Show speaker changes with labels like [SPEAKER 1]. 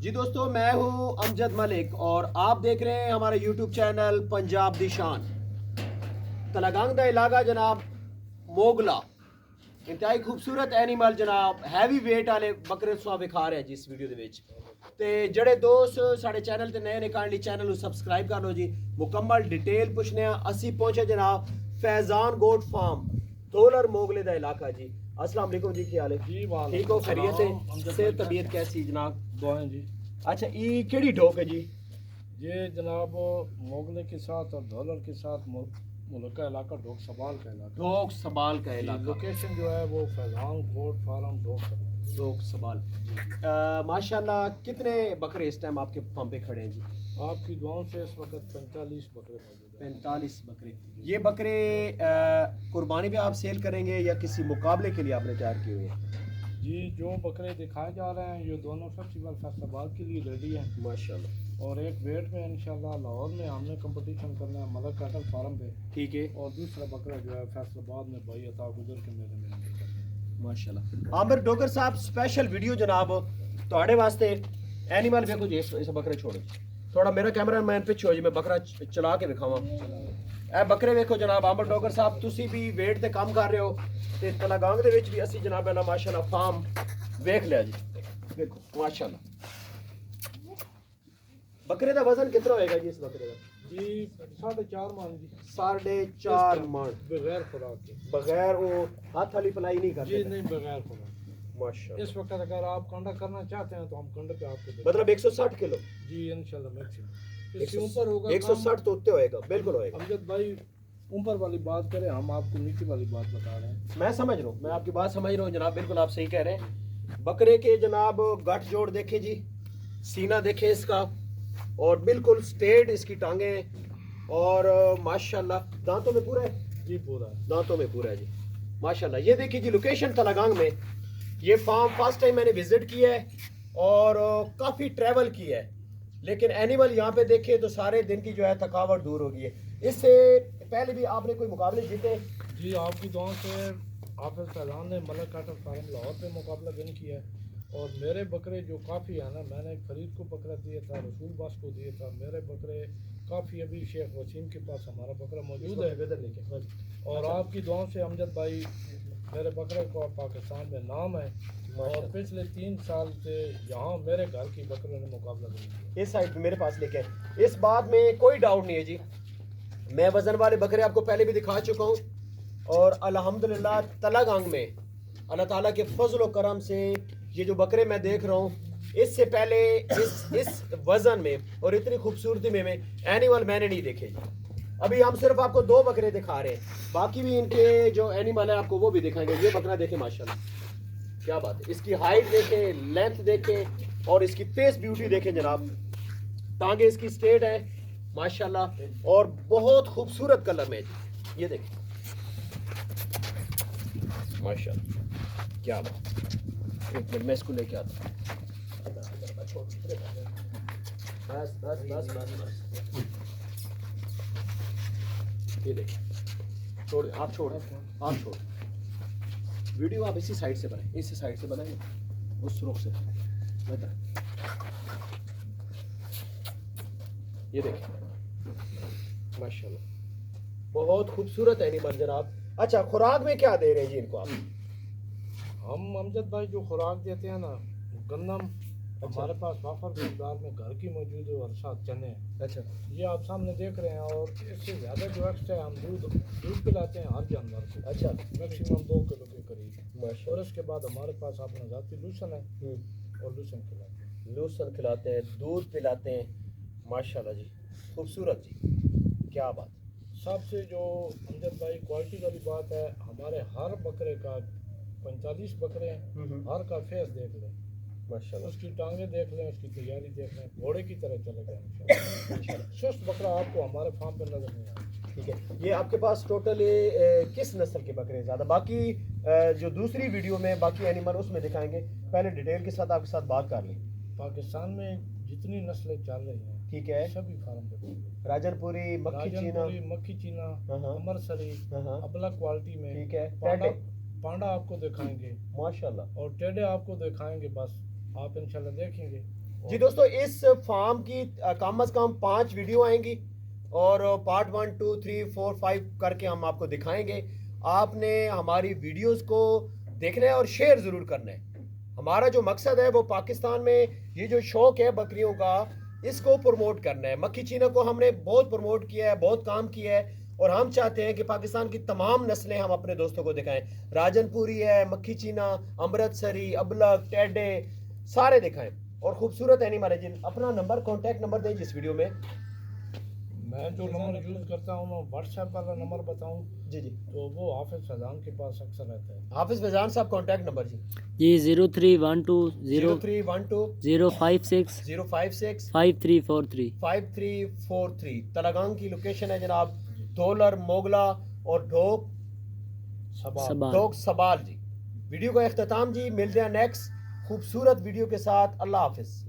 [SPEAKER 1] جی دوستو، میں ہوں امجد ملک اور آپ دیکھ رہے ہیں ہمارا یوٹیوب چینل پنجاب دی شان۔ تلگنگ دا علاقہ جناب موگلا انتہائی خوبصورت اینیمل جناب ہیوی ویٹ والے بکرے سوا وکھا رہے ہیں جی اس ویڈیو دے وچ۔ تے جڑے دوست ساڈے چینل تے نئے نکالن لی چینل نو سبسکرائب کر لو جی۔ مکمل ڈیٹیل پوچھنے ہیں۔ اسی پہنچے جناب فیضان گوٹ فارم دولر موگلے دا علاقہ جی۔ السلام علیکم جی، کی حال ہے
[SPEAKER 2] جی
[SPEAKER 1] ٹھیک ہو؟ خیریت ہے؟ صحت طبیعت کیسی جناب؟
[SPEAKER 2] دعائیں جی۔
[SPEAKER 1] اچھا یہ کیڑی ڈھوک ہے جی؟
[SPEAKER 2] یہ جناب موگلے کے ساتھ اور دھولر کے ساتھ ملکہ علاقہ ڈھوک سبال کا علاقہ۔
[SPEAKER 1] ڈھوک سبال کا علاقہ۔
[SPEAKER 2] لوکیشن جو ہے وہ فیضان گوٹ فارم ڈھوک سبال۔
[SPEAKER 1] ڈھوک سبال۔ ماشاءاللہ کتنے بکرے اس ٹائم آپ کے فارم پہ کھڑے ہیں جی؟
[SPEAKER 2] آپ کی دعاؤں سے اس وقت 45 بکرے موجود ہیں۔
[SPEAKER 1] 45 بکرے۔ یہ بکرے قربانی پہ آپ سیل کریں گے یا کسی مقابلے کے لیے آپ نے تیار کیے ہوئے ہیں؟
[SPEAKER 2] جی جو بکرے دکھائے جا رہے ہیں یہ دونوں فیسٹیول فیصل آباد کے لیے ریڈی ہیں
[SPEAKER 1] ماشاءاللہ۔
[SPEAKER 2] اور ایک ویٹ میں انشاءاللہ لاہور میں ہم نے کمپٹیشن کرنا ہے ملک کیٹل فارم پہ،
[SPEAKER 1] ٹھیک ہے۔
[SPEAKER 2] اور دوسرا بکرا جو ہے فیصل آباد میں بھائی عطا گزر کے میرے میں۔
[SPEAKER 1] ماشاءاللہ۔ عامر ڈوگر صاحب سپیشل ویڈیو جناب تواڈے واسطے اینیمل ویکھو جی۔ اس بکرے چھوڑو تھوڑا، میرا کیمرہ مین پیچھے ہو جی، میں بکرا چلا کے دکھاواں۔ اے بکرے ویکھو جناب عامر ڈوگر صاحب، تسی بھی ویٹ تے کام کر رہے ہو تے تلگنگ دے وچ بھی اسی جناب اللہ ماشاءاللہ فارم ویکھ لیا جی۔ دیکھو ماشاءاللہ بکرے دا وزن کتنا ہوئے گا جی اس بکرے کا؟
[SPEAKER 2] جی 4.5 من جی،
[SPEAKER 1] 4.5 من
[SPEAKER 2] بغیر خوراک کے۔
[SPEAKER 1] بغیر وہ ہاتھ والی پلائی نہیں کرتے؟
[SPEAKER 2] جی نہیں، بغیر خوراک۔
[SPEAKER 1] ماشاءاللہ۔
[SPEAKER 2] اس وقت اگر آپ کنڈا کرنا چاہتے ہیں تو ہم کنڈے پہ آپ کو دیں۔
[SPEAKER 1] مطلب 160 کلو؟
[SPEAKER 2] جی انشاءاللہ میکسیمم اس سے اوپر ہوگا۔
[SPEAKER 1] 160 تو اتنے ہوئے گا، بالکل ہوئے گا۔
[SPEAKER 2] امجد بھائی اوپر والی بات کریں، ہم آپ کو نیچے والی بات بتا رہے ہیں۔
[SPEAKER 1] میں سمجھ رہا ہوں، میں آپ کی بات سمجھ رہا ہوں جناب، بالکل آپ صحیح کہہ رہے ہیں۔ بکرے کے جناب گٹھ جوڑ دیکھیں جی، سینہ دیکھیں اس کا، اور بالکل سٹیٹ اس کی ٹانگیں، اور ماشاءاللہ دانتوں میں پورا ہے
[SPEAKER 2] جی پورا ہے،
[SPEAKER 1] دانتوں میں پورا ہے جی ماشاءاللہ۔ یہ دیکھیں جی لوکیشن تلگنگ میں، یہ فارم فرسٹ ٹائم میں نے وزٹ کیا ہے اور کافی ٹریول کیا ہے، لیکن اینیمل یہاں پہ دیکھیں تو سارے دن کی جو ہے تھکاوٹ دور ہو گئی ہے۔ اس سے پہلے بھی آپ نے کوئی مقابلے جیتے؟
[SPEAKER 2] جی آپ کی دعاؤں سے حافظ فیضان نے ملک کیٹل فارم لاہور پہ مقابلہ ون کیا ہے، اور میرے بکرے جو کافی ہیں نا، میں نے فرید کو بکرا دیا تھا، رسول باس کو دیا تھا، میرے بکرے کافی ابھی شیخ وسیم کے پاس ہمارا بکرا موجود ہے، اور آپ کی دعاؤں سے امجد بھائی میرے بکرے کو پاکستان میں نام ہے، اور پچھلے 3 سال سے یہاں میرے گھر کی بکروں نے مقابلہ کیا۔
[SPEAKER 1] اس سائڈ میرے پاس لے کے اس بات میں کوئی ڈاؤٹ نہیں ہے جی، میں وزن والے بکرے آپ کو پہلے بھی دکھا چکا ہوں، اور الحمدللہ تلگنگ میں اللہ تعالیٰ کے فضل و کرم سے یہ جو بکرے میں دیکھ رہا ہوں، اس سے پہلے اس وزن میں اور اتنی خوبصورتی میں اینیمل میں نے نہیں دیکھے جی۔ ابھی ہم صرف آپ کو 2 بکرے دکھا رہے ہیں، باقی بھی ان کے جو اینیمل ہے آپ کو وہ بھی دکھائیں گے۔ یہ بکرا دیکھیں ماشاءاللہ کیا بات ہے، اس کی ہائٹ دیکھیں، لینتھ دیکھیں، اور اس کی فیس بیوٹی دیکھیں جناب، ٹانگیں اس کی سٹیٹ ہے ماشاءاللہ، اور بہت خوبصورت کلر میں جی۔ یہ دیکھیں ماشاءاللہ کیا بات۔ ایک منٹ میں اس کو لے کے آتا ہوں۔ بس بس بس بس بس، یہ دیکھیں، چھوڑ آپ، چھوڑ آپ، چھوڑ ویڈیو آپ اسی سائڈ سے بنائیں، اسی سائڈ سے بنائیں، اس رخ سے بہتر۔ یہ دیکھیں ماشاءاللہ بہت خوبصورت اینیمل جناب۔ اچھا خوراک میں کیا دے رہے ہیں جی ان کو آپ؟
[SPEAKER 2] ہم امجد بھائی جو خوراک دیتے ہیں نا، گندم ہمارے پاس وافر مقدار میں گھر کی موجود ہے، اور ساتھ چنے ہیں۔
[SPEAKER 1] اچھا
[SPEAKER 2] یہ آپ سامنے دیکھ رہے ہیں، اور اس سے زیادہ جو ایکسٹرا ہے ہم دودھ پلاتے ہیں ہر جانور کو،
[SPEAKER 1] اچھا
[SPEAKER 2] میکسیمم 2 کلو کے قریب،
[SPEAKER 1] ماشاء
[SPEAKER 2] اور اس کے بعد ہمارے پاس اپنا ذاتی لوسن ہے، اور لوسن کھلاتے ہیں۔
[SPEAKER 1] لوسن کھلاتے ہیں، دودھ پلاتے ہیں ماشاءاللہ جی، خوبصورت جی کیا بات۔
[SPEAKER 2] سب سے جو امجد بھائی کوالٹی والی بات ہے، ہمارے ہر بکرے کا 45 بکرے ہیں، ہر کا فیس دیکھ لیں،
[SPEAKER 1] ماشاءاللہ
[SPEAKER 2] اس کی ٹانگیں دیکھ لیں، اس کی تیاری دیکھ لیں، گھوڑے کی طرح چلے گئے انشاءاللہ۔ سست بکرا آپ کو ہمارے فارم پہ نظر نہیں آئے۔
[SPEAKER 1] ٹھیک ہے، یہ آپ کے پاس ٹوٹل کس نسل کے بکرے ہیں زیادہ؟ باقی جو دوسری ویڈیو میں باقی اینیمل اس میں دکھائیں گے، پہلے ڈیٹیل کے ساتھ آپ کے ساتھ بات کر لیں۔
[SPEAKER 2] پاکستان میں جتنی نسلیں چل رہی ہیں،
[SPEAKER 1] ٹھیک ہے،
[SPEAKER 2] سبھی فارم پہ
[SPEAKER 1] راجن پوری، مکھی چینا،
[SPEAKER 2] مکھی چینا،
[SPEAKER 1] ہاں،
[SPEAKER 2] امرسری، ابلا کوالٹی میں،
[SPEAKER 1] ٹھیک ہے،
[SPEAKER 2] پانڈا آپ کو دکھائیں گے
[SPEAKER 1] ماشاءاللہ،
[SPEAKER 2] اور ٹیڈے آپ کو دکھائیں گے، بس آپ انشاءاللہ دیکھیں گے۔
[SPEAKER 1] جی دوستو اس فارم کی کم از کم 5 ویڈیو آئیں گی اور پارٹ 1 2 3 4 5 کر کے ہم آپ کو دکھائیں گے. آپ نے ہماری ویڈیوز کو دیکھنا ہے اور شیئر ضرور کرنا ہے. ہمارا جو مقصد ہے وہ پاکستان میں یہ جو شوق ہے بکریوں کا اس کو پروموٹ کرنا ہے. مکھی چینا کو ہم نے بہت پروموٹ کیا ہے, بہت کام کیا ہے اور ہم چاہتے ہیں کہ پاکستان کی تمام نسلیں ہم اپنے دوستوں کو دکھائیں. راجن پوری ہے, مکھی چینا, امرتسری, ابلک, ٹیڈے سارے دکھائیں اور خوبصورت اینیمل ہے. جن اپنا نمبر کانٹیکٹ نمبر دیں جس ویڈیو میں.
[SPEAKER 2] میں جو نمبر یوز کرتا ہوں میں واٹس ایپ والا نمبر بتاؤں
[SPEAKER 1] جی جی
[SPEAKER 2] تو وہ حافظ فیضان کے پاس اکثر رہتا ہے.
[SPEAKER 1] حافظ فیضان صاحب کانٹیکٹ نمبر جی
[SPEAKER 3] جی 0312
[SPEAKER 1] 0312
[SPEAKER 3] 056
[SPEAKER 1] 056
[SPEAKER 3] 5343.
[SPEAKER 1] 5343. تلگانگ کی لوکیشن ہے جناب. دولر, موگلا اور ڈھوک
[SPEAKER 2] سبا
[SPEAKER 1] ڈھوک سبال جی. ویڈیو کا اختتام جی, ملتے ہیں نیکسٹ خوبصورت ویڈیو کے ساتھ. اللہ حافظ.